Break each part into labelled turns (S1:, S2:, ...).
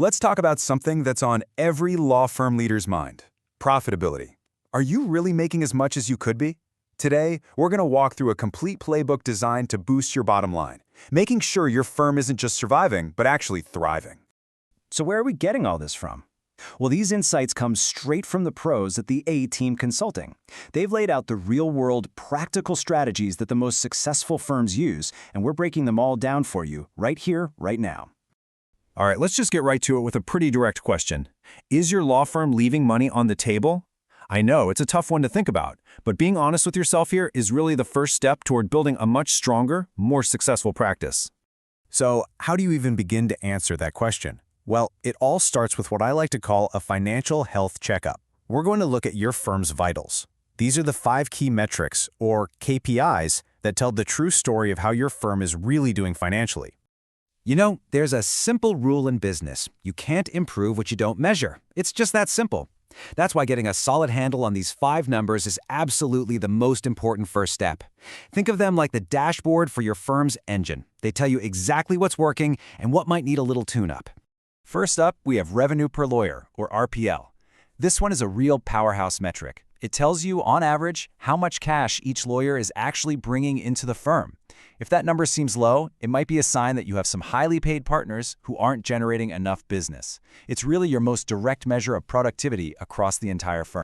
S1: Let's talk about something that's on every law firm leader's mind: profitability. Are you really making as much as you could be? Today, we're going to walk through a complete playbook designed to boost your bottom line, making sure your firm isn't just surviving, but actually thriving.
S2: So where are we getting all this from? Well, these insights come straight from the pros at the A-Team Consulting. They've laid out the real-world, practical strategies that the most successful firms use, and we're breaking them all down for you right here, right now.
S3: All right, let's just get right to it with a pretty direct question. Is your law firm leaving money on the table? I know, it's a tough one to think about, but being honest with yourself here is really the first step toward building a much stronger, more successful practice.
S4: So, how do you even begin to answer that question? Well, it all starts with what I like to call a financial health checkup. We're going to look at your firm's vitals. These are the 5 key metrics, or KPIs, that tell the true story of how your firm is really doing financially.
S5: You know, there's a simple rule in business. You can't improve what you don't measure. It's just that simple. That's why getting a solid handle on these 5 numbers is absolutely the most important first step. Think of them like the dashboard for your firm's engine. They tell you exactly what's working and what might need a little tune-up. First up, we have revenue per lawyer, or RPL. This one is a real powerhouse metric. It tells you, on average, how much cash each lawyer is actually bringing into the firm. If that number seems low, it might be a sign that you have some highly paid partners who aren't generating enough business. It's really your most direct measure of productivity across the entire firm.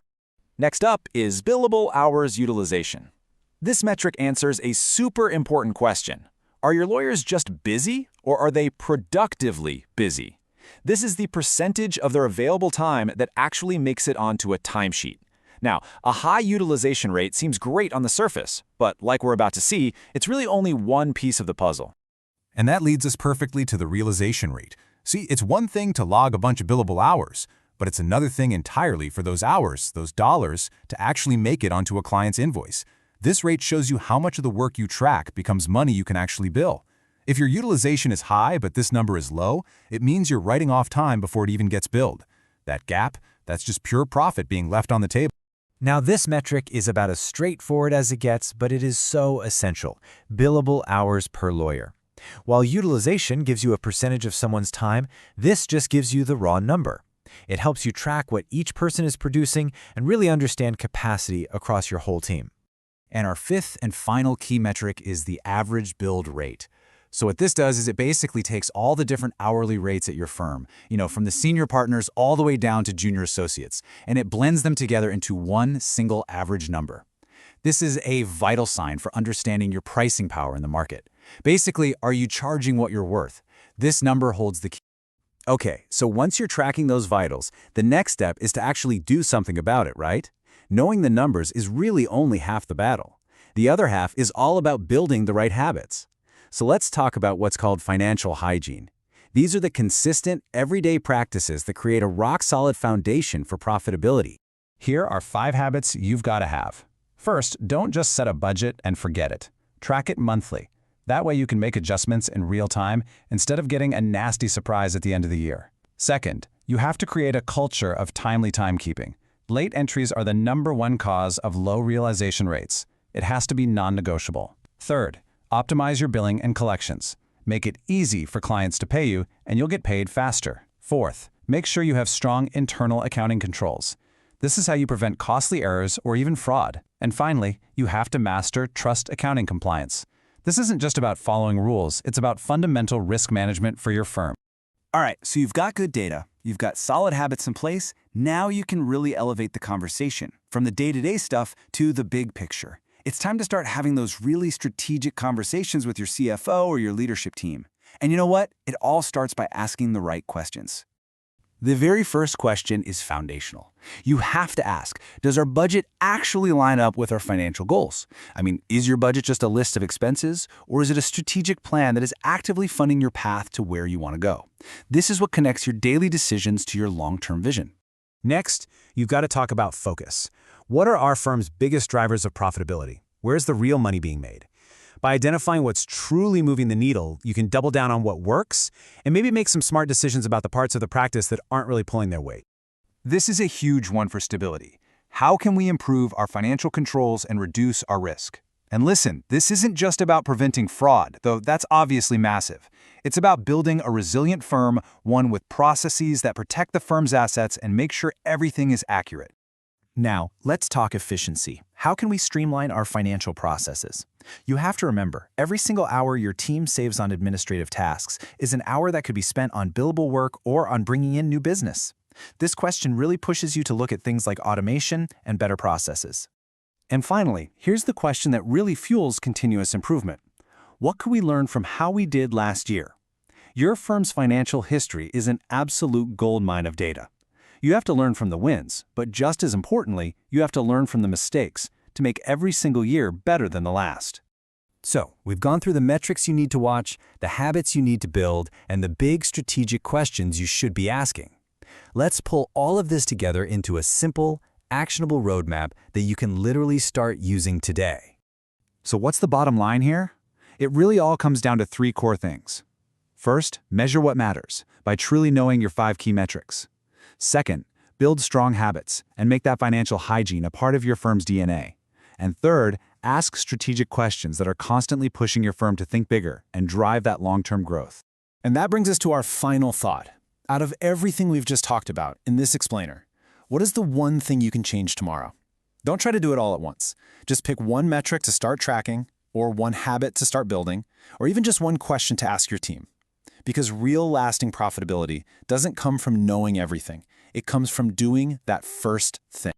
S5: Next up is billable hours utilization. This metric answers a super important question. Are your lawyers just busy, or are they productively busy? This is the percentage of their available time that actually makes it onto a timesheet. Now, a high utilization rate seems great on the surface, but like we're about to see, it's really only one piece of the puzzle.
S4: And that leads us perfectly to the realization rate. See, it's one thing to log a bunch of billable hours, but it's another thing entirely for those hours, those dollars, to actually make it onto a client's invoice. This rate shows you how much of the work you track becomes money you can actually bill. If your utilization is high but this number is low, it means you're writing off time before it even gets billed. That gap, that's just pure profit being left on the table.
S6: Now, this metric is about as straightforward as it gets, but it is so essential: billable hours per lawyer. While utilization gives you a percentage of someone's time, this just gives you the raw number. It helps you track what each person is producing and really understand capacity across your whole team.
S5: And our 5th and final key metric is the average billed rate. So what this does is it basically takes all the different hourly rates at your firm, from the senior partners all the way down to junior associates, and it blends them together into one single average number. This is a vital sign for understanding your pricing power in the market. Basically, are you charging what you're worth? This number holds the key. Okay, so once you're tracking those vitals, the next step is to actually do something about it, right? Knowing the numbers is really only half the battle. The other half is all about building the right habits. So let's talk about what's called financial hygiene. These are the consistent, everyday practices that create a rock-solid foundation for profitability.
S3: Here are 5 habits you've got to have. First, don't just set a budget and forget it. Track it monthly. That way you can make adjustments in real time instead of getting a nasty surprise at the end of the year. Second, you have to create a culture of timely timekeeping. Late entries are the #1 cause of low realization rates. It has to be non-negotiable. Third, optimize your billing and collections. Make it easy for clients to pay you, and you'll get paid faster. Fourth, make sure you have strong internal accounting controls. This is how you prevent costly errors or even fraud. And finally, you have to master trust accounting compliance. This isn't just about following rules, it's about fundamental risk management for your firm.
S2: All right, so you've got good data, you've got solid habits in place, now you can really elevate the conversation, from the day-to-day stuff to the big picture. It's time to start having those really strategic conversations with your CFO or your leadership team. And you know what? It all starts by asking the right questions. The very first question is foundational. You have to ask, does our budget actually line up with our financial goals? I mean, is your budget just a list of expenses, or is it a strategic plan that is actively funding your path to where you want to go? This is what connects your daily decisions to your long-term vision.
S6: Next, you've got to talk about focus. What are our firm's biggest drivers of profitability? Where's the real money being made? By identifying what's truly moving the needle, you can double down on what works and maybe make some smart decisions about the parts of the practice that aren't really pulling their weight.
S1: This is a huge one for stability. How can we improve our financial controls and reduce our risk?
S2: And listen, this isn't just about preventing fraud, though that's obviously massive. It's about building a resilient firm, one with processes that protect the firm's assets and make sure everything is accurate.
S6: Now, let's talk efficiency. How can we streamline our financial processes? You have to remember, every single hour your team saves on administrative tasks is an hour that could be spent on billable work or on bringing in new business. This question really pushes you to look at things like automation and better processes.
S2: And finally, here's the question that really fuels continuous improvement. What could we learn from how we did last year? Your firm's financial history is an absolute goldmine of data. You have to learn from the wins, but just as importantly, you have to learn from the mistakes to make every single year better than the last.
S5: So, we've gone through the metrics you need to watch, the habits you need to build, and the big strategic questions you should be asking. Let's pull all of this together into a simple, actionable roadmap that you can literally start using today.
S2: So what's the bottom line here? It really all comes down to 3 core things. First, measure what matters by truly knowing your 5 key metrics. Second, build strong habits and make that financial hygiene a part of your firm's DNA. And third, ask strategic questions that are constantly pushing your firm to think bigger and drive that long-term growth.
S3: And that brings us to our final thought. Out of everything we've just talked about in this explainer, what is the one thing you can change tomorrow? Don't try to do it all at once. Just pick one metric to start tracking, or one habit to start building, or even just one question to ask your team. Because real lasting profitability doesn't come from knowing everything. It comes from doing that first thing.